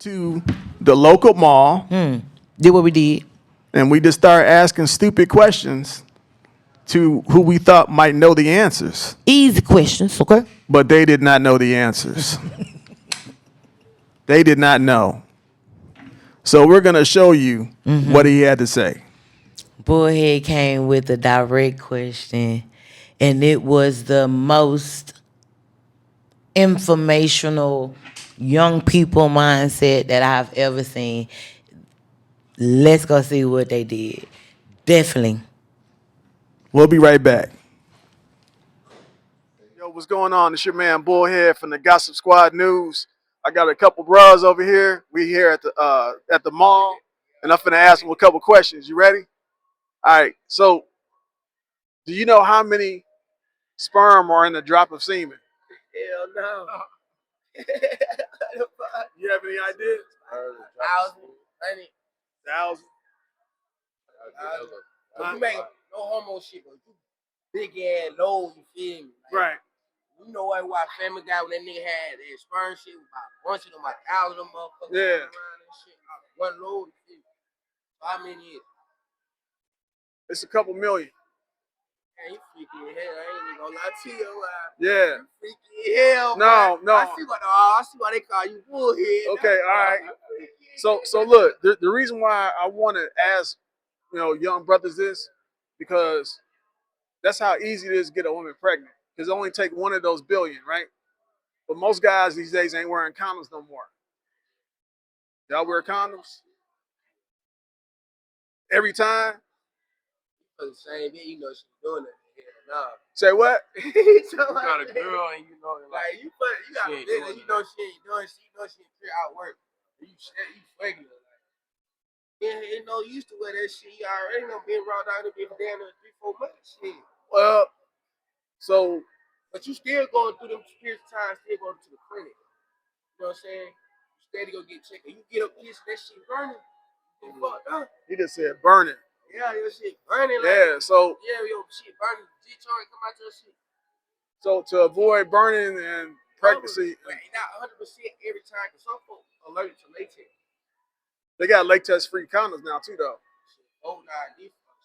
to the local mall Did what we did. and we just started asking stupid questions to who we thought might know the answers, Easy questions, okay? but they did not know the answers. They did not know. So we're going to show you what he had to say. Bullhead came with a direct question, and it was the most informational young people mindset that I've ever seen. Let's go see what they did. Definitely. We'll be right back. Yo, what's going on? It's your man Bullhead from the Gossip Squad News. I got a couple bros over here. We here at the mall, and I'm finna ask them a couple questions. You ready? All right. So, do you know how many sperm are in a drop of semen? Hell no. You have any idea? 1,000, 1,000. You make no homo shit, but you big ass low, you feel me? Like, Right. You know why Family Guy when that nigga had that sperm shit with about a bunch of them, like 1,000 of them motherfuckers Yeah. around and shit. One load, you feel me? So how many is? It's a couple million. Man, you freaky as hell. I ain't even gonna lie to you. Yeah. You freaky as hell. No, man. no. I see why they call you Bullhead. Okay, all right. So look, the reason why I want to ask, young brothers this, because that's how easy it is to get a woman pregnant. Because it only take one of those billion, right? But most guys these days ain't wearing condoms no more. Y'all wear condoms? Every time? For the same thing, you know she's doing it. Hell no. Say what? You got a girl and you know like you got a bitch and you know she ain't doing shit, you know she ain't figure out work. You fucking her. Like, yeah, ain't no used to wear that shit. You already know been around down there been damn near 3-4 months shit. Well, so But you still going through them periods of time, still going to the clinic. You know what I'm saying? You steady go get checked. And you get up pissed, that shit burning. You fucked up. he just said burning. Yeah, your shit burning. Yeah, Like, so your shit burning. G-charge come out your shit. so to avoid burning and pregnancy, But not 100% every time, because some folks allergic to latex. they got latex-free condoms now too, though. Oh, nah,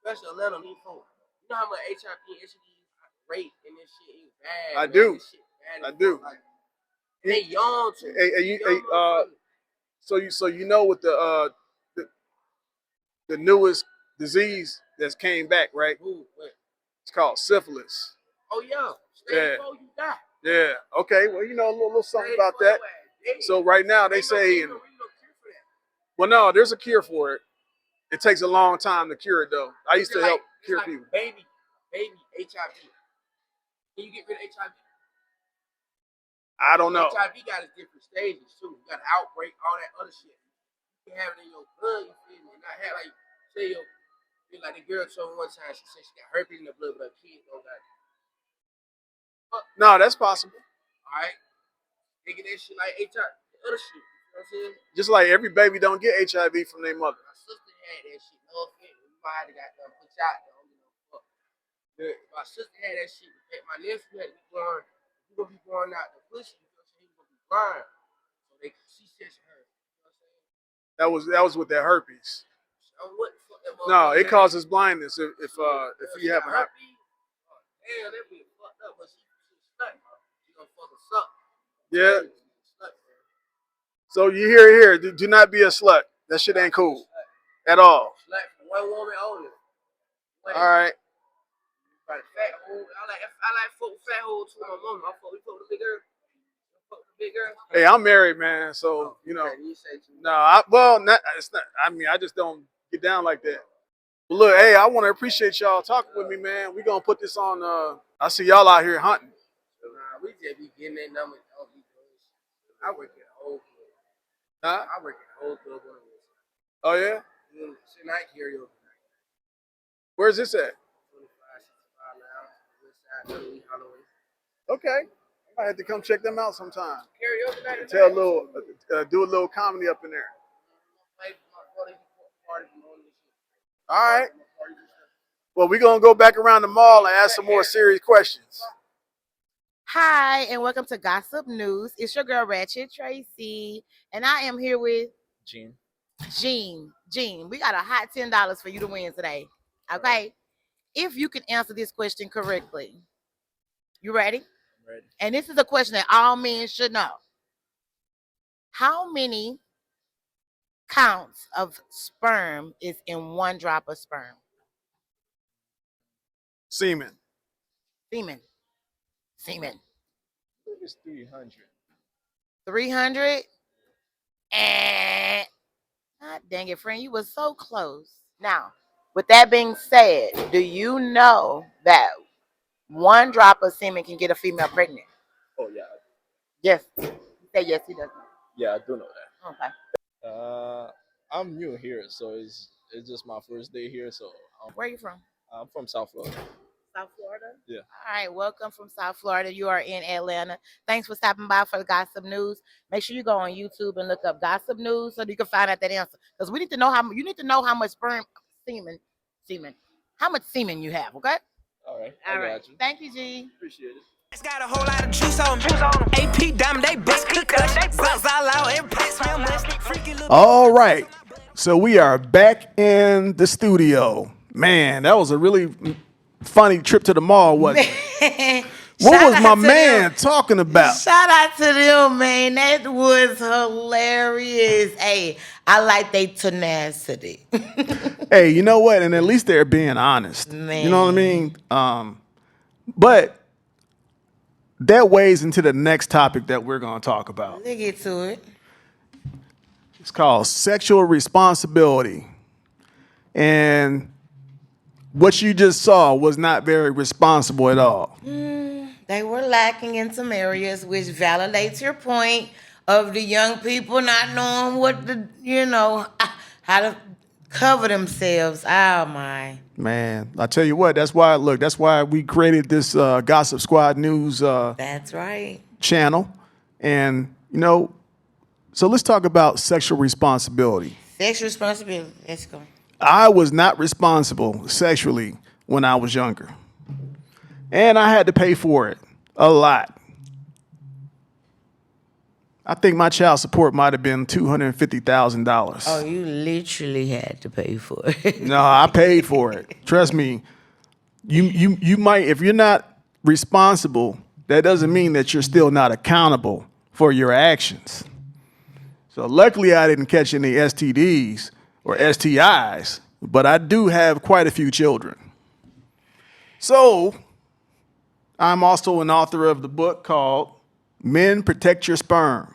especially Atlanta, these folks. You know how much HIV and STD rate and this shit is bad. I do. This shit bad I do. Like, they young too. So you know what the newest disease that's came back, right? Ooh, It's called syphilis. oh yeah, stay before you die. Yeah. Okay. Well, a little something about that. So right now they say, well, no, there's a cure for it. It takes a long time to cure it, though. I used to help cure people. Baby HIV. Can you get rid of HIV? I don't know. HIV got its different stages too. You got outbreak, all that other shit. You can have it in your blood, you feel me? Not have like say like the girl told me one time, she said she got herpes in the blood, but her kids don't got it. No, that's possible. Alright. They get that shit like HIV, other shit. You know what I'm saying? Just like every baby don't get HIV from their mother. My sister had that shit. No offense. We might have got done put out there. You know, fuck. My sister had that shit. My nephew had to be born. He gonna be born out the pussy. You know what I'm saying? He gonna be blind. So she said to her. You know what I'm saying? That was with that herpes. So what the fuck that No, it causes blindness if you have herpes. Damn, that be fucked up. But she stuck. She gonna fuck us up. Yeah. So you hear it here. Do not be a slut. That shit ain't cool at all. Slut for one woman only. All right. Fat hole. I like fuck with fat holes too. My mom. We fuck with the big girl. Big girl. Hey, I'm married, man. So No, it's not. I mean, I just don't get down like that. But look, hey, I want to appreciate y'all talking with me, man. We gonna put this on. I see y'all out here hunting. Nah, we just be getting that number. I work at a whole club. Huh? I work at a whole club. Oh yeah. Tonight karaoke. Where's this at? 25, 65 now. Halloween. Okay. I had to come check them out sometime. Karaoke night. Do a little comedy up in there. All right. Well, we're gonna go back around the mall and ask some more serious questions. Hi, and welcome to Gossip News. It's your girl Ratchet Tracy, and I am here with Gene. Gene, we got a hot $10 for you to win today. Okay, if you can answer this question correctly, you ready? I'm ready. And this is a question that all men should know. How many counts of sperm is in one drop of sperm? Semen. Semen. Semen. I think it's 300. 300. And God dang it, friend, you were so close. Now, with that being said, do you know that one drop of semen can get a female pregnant? Oh yeah, Yes. Say yes, he does. yeah, I do know that. Okay. I'm new here, so it's just my first day here. So Where are you from? I'm from South Florida. South Florida? Yeah. All right, welcome from South Florida. You are in Atlanta. Thanks for stopping by for the Gossip News. Make sure you go on YouTube and look up Gossip News so you can find out that answer. Because we need to know you need to know how much semen, how much semen you have, okay? All right, All I right. got you. Thank you, G. Appreciate it. It's got a whole lot of juice on me. AP diamond, they bust concussion. Zaza loud, it packs me a must. Freaky little. All right. So we are back in the studio. Man, that was a really funny trip to the mall, wasn't it? What Shout was out my to man them. talking about? Shout out to them, man. That was hilarious. Hey, I like their tenacity. Hey, you know what? And at least they're being honest. You know what I mean? But that weighs into the next topic that we're going to talk about. Let's get to it. It's called sexual responsibility. And what you just saw was not very responsible at all. They were lacking in some areas, which validates your point of the young people not knowing what how to cover themselves. Oh my. Man, I tell you what, that's why we created this Gossip Squad News That's right. channel. And, so let's talk about sexual responsibility. Sexual responsibility. Let's go. I was not responsible sexually when I was younger. And I had to pay for it a lot. I think my child support might have been $250,000. Oh, you literally had to pay for it. No, I paid for it. Trust me. You might, if you're not responsible, that doesn't mean that you're still not accountable for your actions. So luckily I didn't catch any STDs or STIs, but I do have quite a few children. So I'm also an author of the book called Men Protect Your Sperm.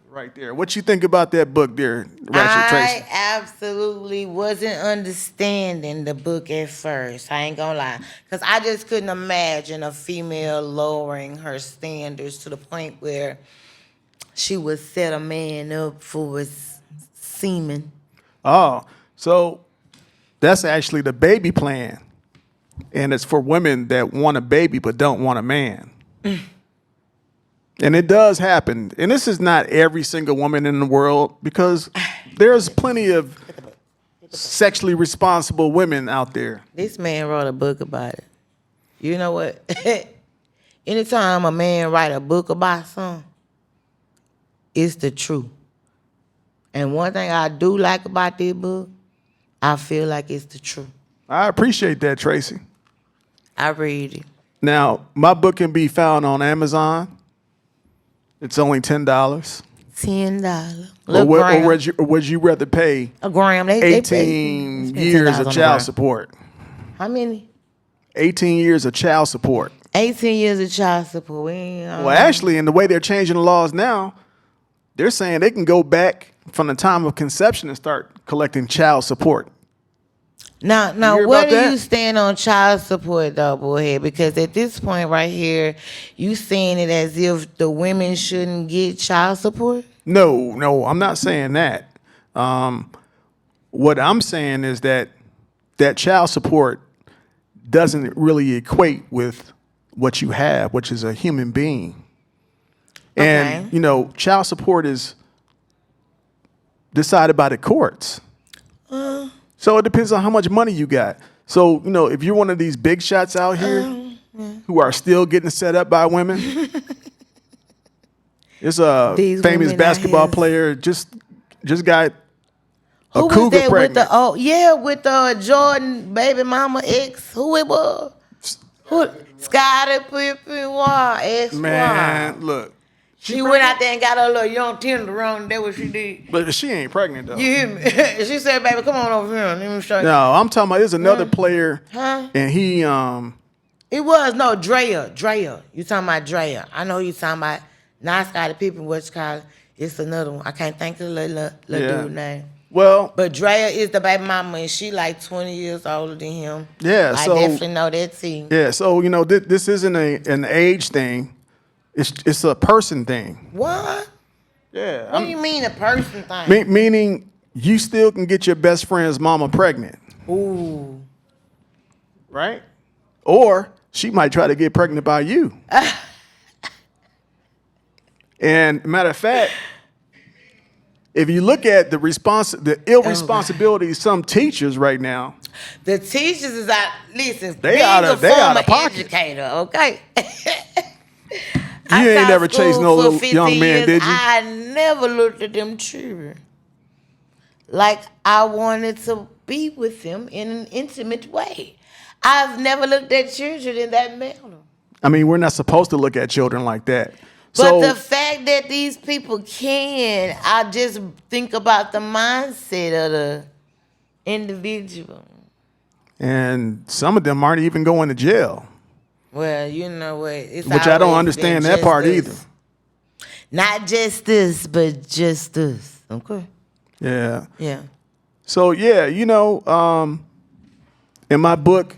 Right there. What you think about that book there, Ratchet Tracy? I absolutely wasn't understanding the book at first. I ain't gonna lie. Because I just couldn't imagine a female lowering her standards to the point where she would set a man up for his semen. Oh, so that's actually the baby plan. And it's for women that want a baby but don't want a man. And it does happen. And this is not every single woman in the world, because there's plenty of sexually responsible women out there. This man wrote a book about it. You know what? Anytime a man write a book about something, it's the truth. And one thing I do like about this book, I feel like it's the truth. I appreciate that, Tracy. I read it. Now, my book can be found on Amazon. It's only $10. $10. Or would you rather pay A gram. They 18 spend years $10 of on a child gram. support? How many? 18 years of child support. 18 years of child support. Well, actually, in the way they're changing the laws now, they're saying they can go back from the time of conception and start collecting child support. Now, hear where about do that? you stand on child support, though, boyhead? Because at this point right here, you saying it as if the women shouldn't get child support? No, I'm not saying that. What I'm saying is that child support doesn't really equate with what you have, which is a human being. And, Okay. Child support is decided by the courts. So it depends on how much money you got. So, if you're one of these big shots out here, who are still getting set up by women. It's a These famous women out basketball here. player just got a Who was cougar that pregnant. with the Jordan baby mama ex? Who it was? Who? Scottie Pippen, why? Ex, why? Man, look, She went out there and got her little young tender on. That's what she did. but she ain't pregnant though. You hear me? She said, "Baby, come on over here. Let me show you." No, I'm talking about there's another player, Huh? and he It was no Drea. You talking about Drea? I know you talking about not Scottie Pippen. What's called? It's another one. I can't think of the little Yeah. dude name. well, But Drea is the baby mama, and she like 20 years older than him. yeah. I So definitely know that too. yeah, so this isn't an age thing. It's a person thing. What? Yeah. What do you mean a person thing? Meaning you still can get your best friend's mama pregnant, Ooh. right? Or she might try to get pregnant by you. And matter of fact, if you look at the irresponsibility of some teachers right now, The teachers is out. Listen, They being outta- a they outta former pocket. educator, okay. You ain't never chased no little young man, did you? I never looked at them children like I wanted to be with them in an intimate way. I've never looked at children in that manner. I mean, we're not supposed to look at children like that. But So the fact that these people can, I just think about the mindset of the individual. and some of them aren't even going to jail, Well, you know what? It's which I don't always understand been that part justice. either. Not just this, but just this. Okay. Yeah. Yeah. So yeah, in my book,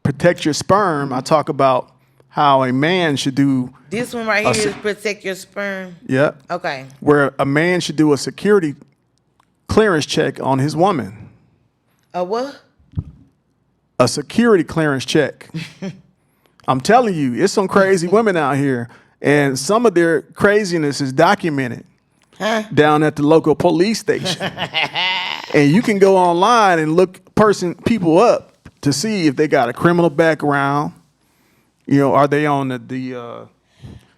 Protect Your Sperm, I talk about how a man should do. This one right here is protect your sperm. Yeah. Okay. Where a man should do a security clearance check on his woman. A what? A security clearance check. I'm telling you, it's some crazy women out here, and some of their craziness is documented down at the local police station. And you can go online and look people up to see if they got a criminal background. Are they on the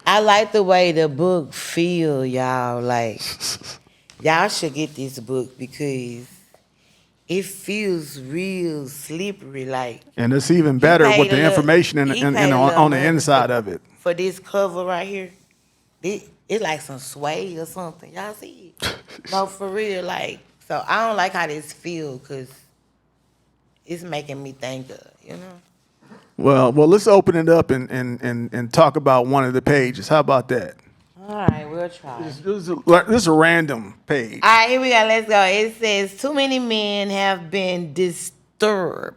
I like the way the book feel, y'all. Like, y'all should get this book because it feels real slippery. Like, and it's even better with the information on the money inside of it. for this cover right here. It's like some sway or something. Y'all see it? No, for real. Like, so I don't like how this feel because it's making me think of, Well, let's open it up and talk about one of the pages. How about that? All right, we'll try. This is a random page. All right, here we go. Let's go. It says, too many men have been disturbed.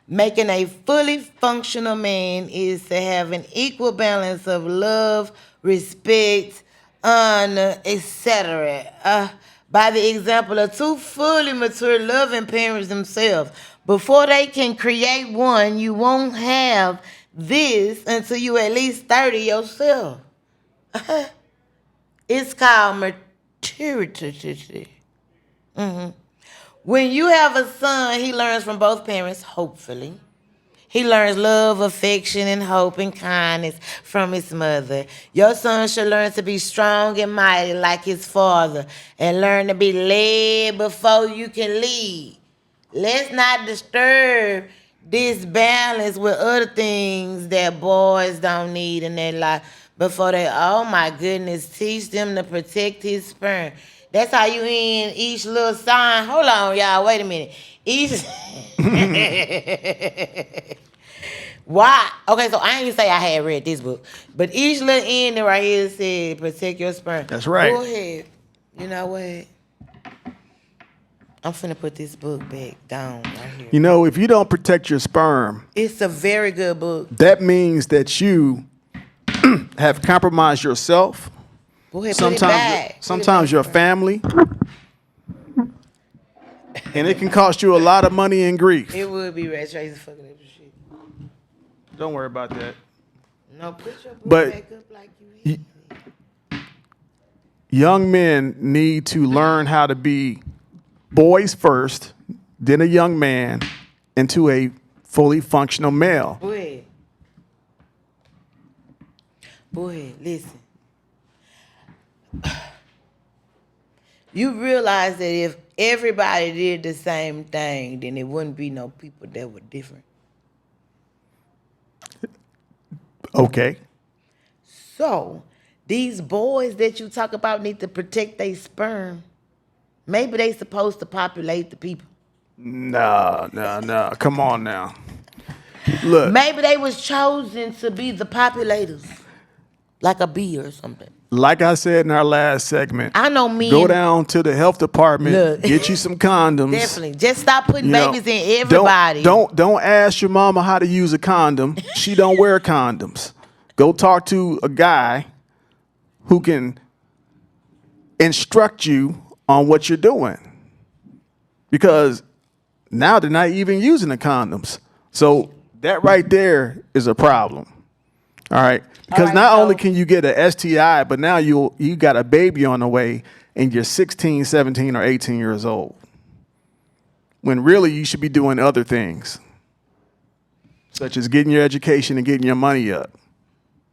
Making a fully functional man is to have an equal balance of love, respect, honor, etc. By the example of two fully mature loving parents themselves. Before they can create one, you won't have this until you at least 30 yourself. It's called maturity. When you have a son, he learns from both parents, hopefully. He learns love, affection, and hope and kindness from his mother. Your son should learn to be strong and mighty like his father and learn to be led before you can lead. Let's not disturb this balance with other things that boys don't need in their life before they, oh my goodness, teach them to protect his sperm. That's how you end each little sign. Hold on, y'all, wait a minute. Why? Okay, so I ain't even say I had read this book, but each little ending right here said protect your sperm. That's right. Go ahead. You know what? I'm finna put this book back down right here. If you don't protect your sperm, It's a very good book. that means that you have compromised yourself. Go ahead, put it back. Sometimes your family, and it can cost you a lot of money and grief. It would be Red Tracy fucking up the shit. Don't worry about that. No, put your book But back up like you had. young men need to learn how to be boys first, then a young man, into a fully functional male. Go ahead. Boy, listen. You realize that if everybody did the same thing, then it wouldn't be no people that were different. Okay. So, these boys that you talk about need to protect their sperm. Maybe they supposed to populate the people. No. Come on now. Look, Maybe they was chosen to be the populators, like a bee or something. like I said in our last segment, I know men. go down to the health department, Look. get you some condoms. Definitely. Just stop putting You know, babies in everybody. Don't ask your mama how to use a condom. She don't wear condoms. Go talk to a guy who can instruct you on what you're doing. Because now they're not even using the condoms. So that right there is a problem. All right. Because right, not so- only can you get an STI, but now you got a baby on the way and you're 16, 17, or 18 years old. When really you should be doing other things, such as getting your education and getting your money up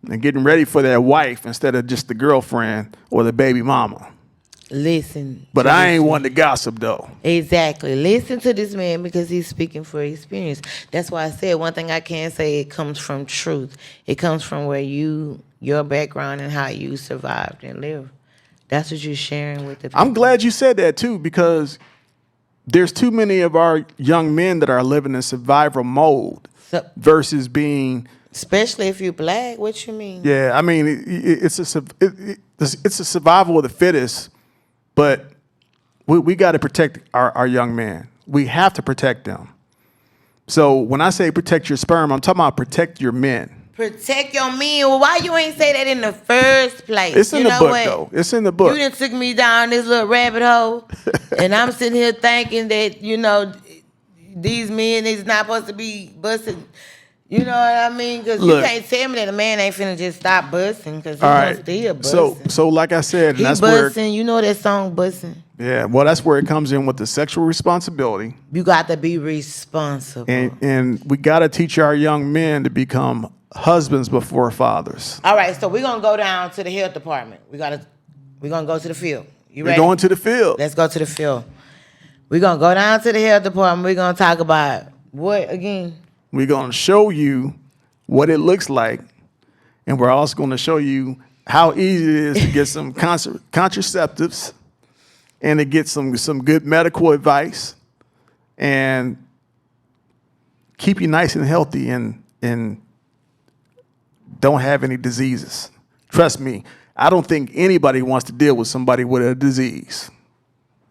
and getting ready for that wife instead of just the girlfriend or the baby mama. Listen. But to I this ain't man. one to gossip though. Exactly. Listen to this man because he's speaking for experience. That's why I said one thing I can say, it comes from truth. It comes from where your background and how you survived and lived. That's what you're sharing with the people. I'm glad you said that too, because there's too many of our young men that are living in survival mode So, versus being. especially if you're black, what you mean? Yeah, I mean it's a survival of the fittest, but we got to protect our young men. We have to protect them. So when I say protect your sperm, I'm talking about protect your men. Protect your men. Well, why you ain't say that in the first place? It's in You the know book what? though. It's in the book. You done took me down this little rabbit hole, and I'm sitting here thinking that, these men is not supposed to be busting. You know what I mean? Because you Look. can't tell me that a man ain't finna just stop busting because he's All gonna right. still busting. So like I said, He and that's where busting. You know that song busting. well, that's where it comes in with the sexual responsibility. You got to be responsible. And we got to teach our young men to become husbands before fathers. All right, so we're gonna go down to the health department. We're gonna go to the field. You We're ready? going to the field. Let's go to the field. We're gonna go down to the health department. We're gonna talk about what again? We're going to show you what it looks like, and we're also going to show you how easy it is to get some contraceptives and to get some good medical advice and keep you nice and healthy and don't have any diseases. Trust me, I don't think anybody wants to deal with somebody with a disease.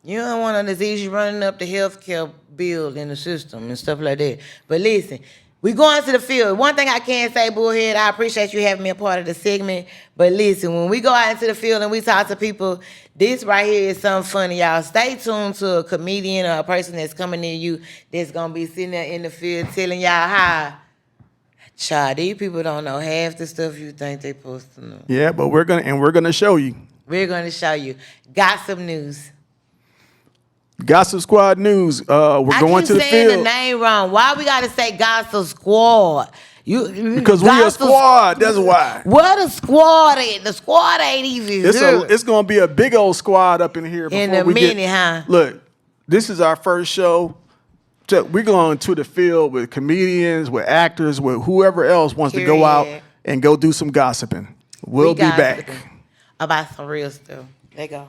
You don't want a disease. You running up the healthcare bill in the system and stuff like that. But listen, we going to the field. One thing I can say, Bullhead, I appreciate you having me a part of the segment. But listen, when we go out into the field and we talk to people, this right here is something funny, y'all. Stay tuned to a comedian or a person that's coming near you that's gonna be sitting there in the field telling y'all how. Child, these people don't know half the stuff you think they supposed to know. Yeah, but we're gonna show you. We're gonna show you. Gossip news. Gossip Squad News. We're going to the I keep saying field the name wrong. Why we gotta say Gossip Squad? because we're a Gossip- squad. That's why. Where the squad at? The squad ain't even here. It's gonna be a big old squad up in here. In before a we minute, get, huh? Look, this is our first show. So we're going to the field with comedians, with actors, with whoever else wants to go out Period. and go do some gossiping. We'll be back. About some real stuff. There you go.